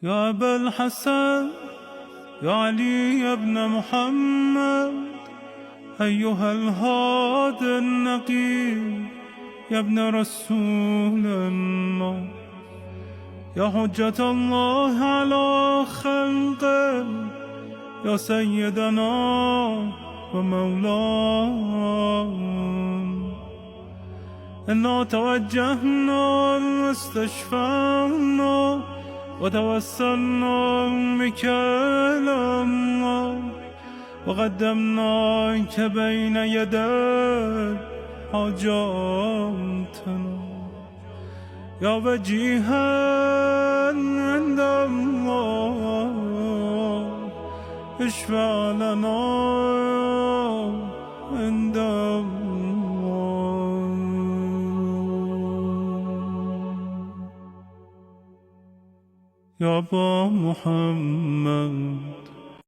يا أبا الحسن يا علي بن محمد أيها الهادي النقي يا ابن رسول الله يا حجة الله على خلقه يا سيدنا ومولانا إنا توجهنا واستشفعنا وتوسلنا بك إلى الله وقدمناك بين يدي حاجاتنا يا وجيها عند الله اشفع لنا عند الله. يا أبا محمد